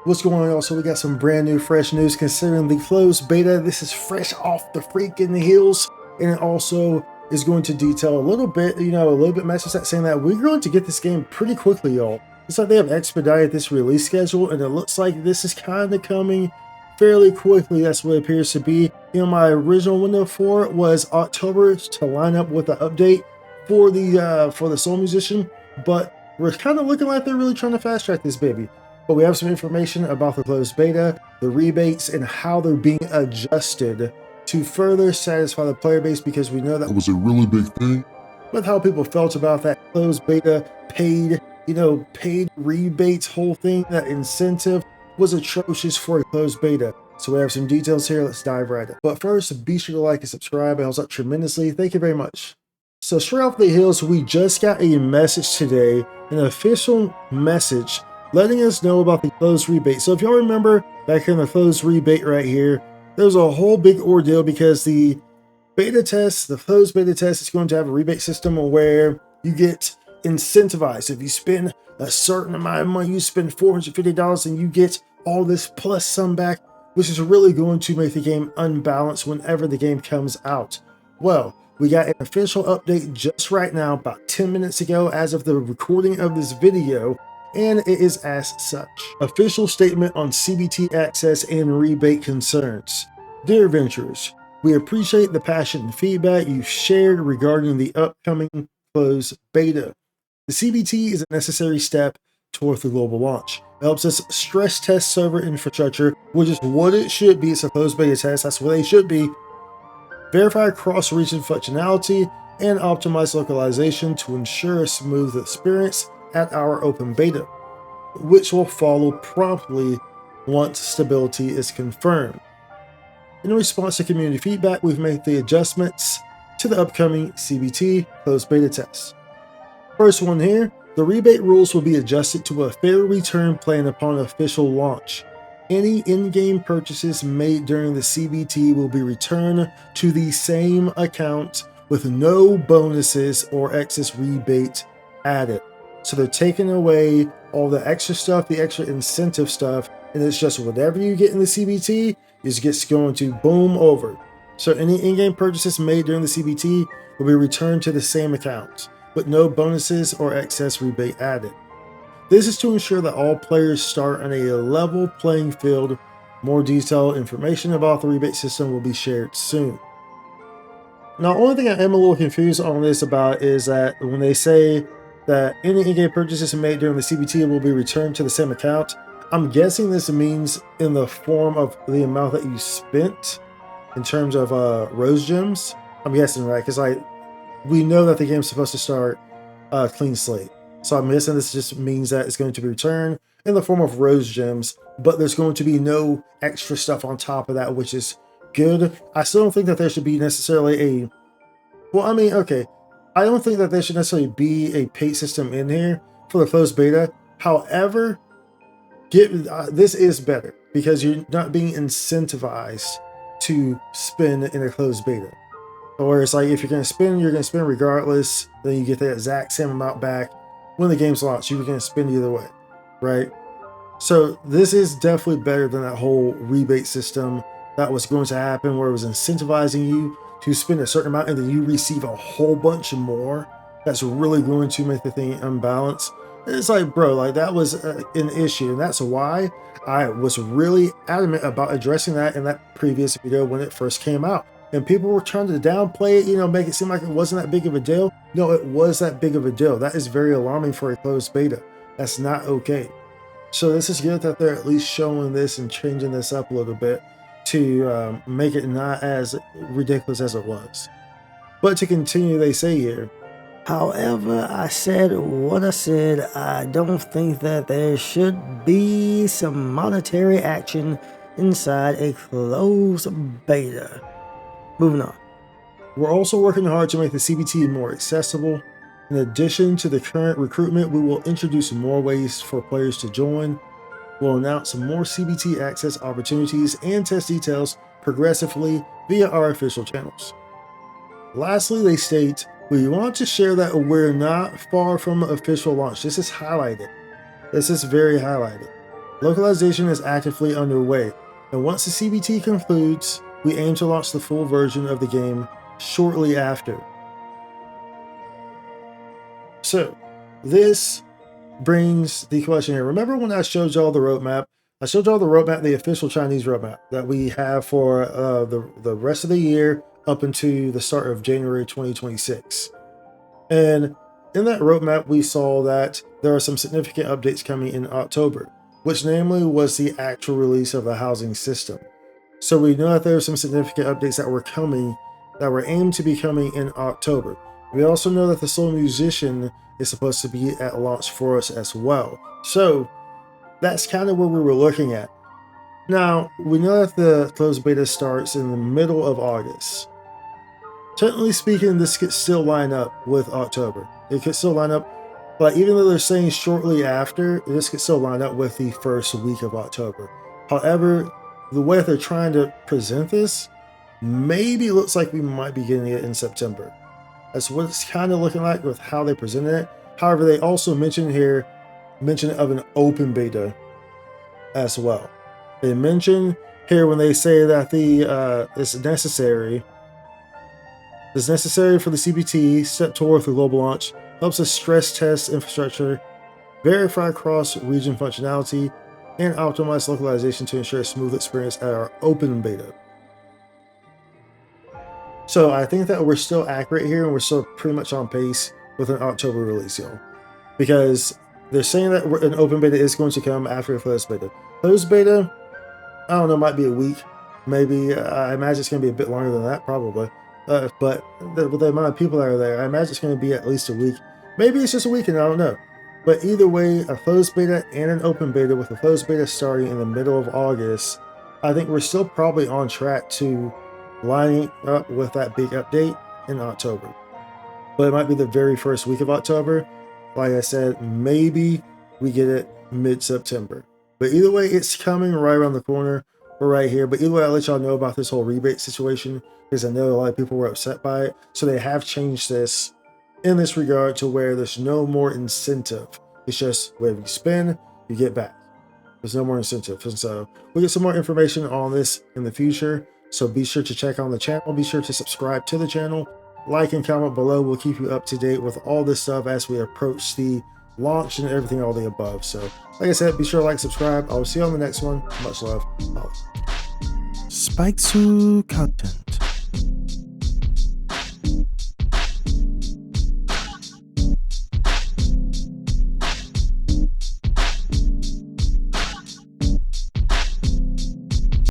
What's going on? So we got some brand new fresh news considering the closed beta. This is fresh off the freaking heels, and it also is going to detail a little bit, a little bit message that saying that we're going to get this game pretty quickly, y'all. It's like they have expedited this release schedule, and it looks like this is kind of coming fairly quickly. That's what it appears to be. My original window for it was October to line up with the update for the Soul Musician, but we're kind of looking like they're really trying to fast track this baby. But we have some information about the closed beta, the rebates, and how they're being adjusted to further satisfy the player base, because we know that was a really big thing with how people felt about that closed beta paid rebates whole thing. That incentive was atrocious for a closed beta. So we have some details here. Let's dive right in. But first, be sure to like and subscribe. It helps out tremendously. Thank you very much. So straight off the heels, we just got a message today, an official message letting us know about the closed rebate. So if y'all remember back in the closed rebate right here, there was a whole big ordeal because the closed beta test is going to have a rebate system where you get incentivized. If you spend a certain amount of money, you spend $450 and you get all this plus some back, which is really going to make the game unbalanced whenever the game comes out. Well, we got an official update just right now, about 10 minutes ago as of the recording of this video, and it is as such. Official statement on CBT access and rebate concerns. Dear adventurers, we appreciate the passion and feedback you've shared regarding the upcoming closed beta. The CBT is a necessary step toward the global launch. It helps us stress test server infrastructure, which is what it should be. It's a closed beta test, that's what they should be. Verify cross-region functionality and optimize localization to ensure a smooth experience at our open beta, which will follow promptly once stability is confirmed. In response to community feedback, we've made the adjustments to the upcoming CBT closed beta test. First one here, the rebate rules will be adjusted to a fair return plan upon official launch. Any in-game purchases made during the CBT will be returned to the same account with no bonuses or excess rebate added. So they're taking away all the extra stuff, the extra incentive stuff, and it's just whatever you get in the CBT is just going to boom over. So any in-game purchases made during the CBT will be returned to the same account, with no bonuses or excess rebate added. This is to ensure that all players start on a level playing field. More detailed information about the rebate system will be shared soon. Now, the only thing I am a little confused on this about is that when they say that any in-game purchases made during the CBT will be returned to the same account, I'm guessing this means in the form of the amount that you spent in terms of rose gems. I'm guessing, right? Because we know that the game's supposed to start clean slate. So I'm guessing this just means that it's going to be returned in the form of rose gems, but there's going to be no extra stuff on top of that, which is good. I still don't think that there should be necessarily I don't think that there should necessarily be a paid system in here for the closed beta. However, this is better because you're not being incentivized to spend in a closed beta. Or it's like if you're going to spend regardless, then you get the exact same amount back when the game's launched. You're going to spend either way, right? So this is definitely better than that whole rebate system that was going to happen where it was incentivizing you to spend a certain amount and then you receive a whole bunch more. That's really going to make the thing unbalanced. And it's like, bro, like that was an issue, and that's why I was really adamant about addressing that in that previous video when it first came out. And people were trying to downplay it, make it seem like it wasn't that big of a deal. No, it was that big of a deal. That is very alarming for a closed beta. That's not okay. So this is good that they're at least showing this and changing this up a little bit to make it not as ridiculous as it was. But to continue, they say here, however, I said what I said. I don't think that there should be some monetary action inside a closed beta. Moving on. We're also working hard to make the CBT more accessible. In addition to the current recruitment, we will introduce more ways for players to join. We'll announce more CBT access opportunities and test details progressively via our official channels. Lastly, they state, we want to share that we're not far from official launch. This is highlighted. This is very highlighted. Localization is actively underway, and once the CBT concludes, we aim to launch the full version of the game shortly after. So, this brings the question here. Remember when I showed y'all the roadmap? I showed y'all the roadmap, the official Chinese roadmap that we have for the rest of the year up into the start of January 2026. And in that roadmap, we saw that there are some significant updates coming in October, which namely was the actual release of the housing system. So we know that there are some significant updates that were coming, that were aimed to be coming in October. We also know that the Soul Musician is supposed to be at launch for us as well. So that's kind of where we were looking at. Now, we know that the closed beta starts in the middle of August. Technically speaking, this could still line up with October. It could still line up, but even though they're saying shortly after, this could still line up with the first week of October. However, the way that they're trying to present this, maybe it looks like we might be getting it in September. That's what it's kind of looking like with how they presented it. However, they also mention of an open beta as well. They mention here when they say that it's necessary for the CBT step toward the global launch, helps us stress test infrastructure, verify cross-region functionality, and optimize localization to ensure a smooth experience at our open beta. So I think that we're still accurate here, and we're still pretty much on pace with an October release, y'all. Because they're saying that an open beta is going to come after a closed beta. Closed beta, I don't know, might be a week. Maybe, I imagine it's going to be a bit longer than that, probably. But with the amount of people that are there, I imagine it's going to be at least a week. Maybe it's just a weekend, I don't know. But either way, a closed beta and an open beta, with the closed beta starting in the middle of August, I think we're still probably on track to lining up with that big update in October. But it might be the very first week of October. Like I said, maybe we get it mid-September. But either way, it's coming right around the corner. We're right here. But either way, I'll let y'all know about this whole rebate situation, because I know a lot of people were upset by it. So they have changed this in this regard to where there's no more incentive. It's just whatever you spend, you get back. There's no more incentive. And so we'll get some more information on this in the future. So be sure to check on the channel. Be sure to subscribe to the channel. Like and comment below. We'll keep you up to date with all this stuff as we approach the launch and everything, all the above. So like I said, be sure to like, subscribe. I'll see you on the next one. Much love. Spike content.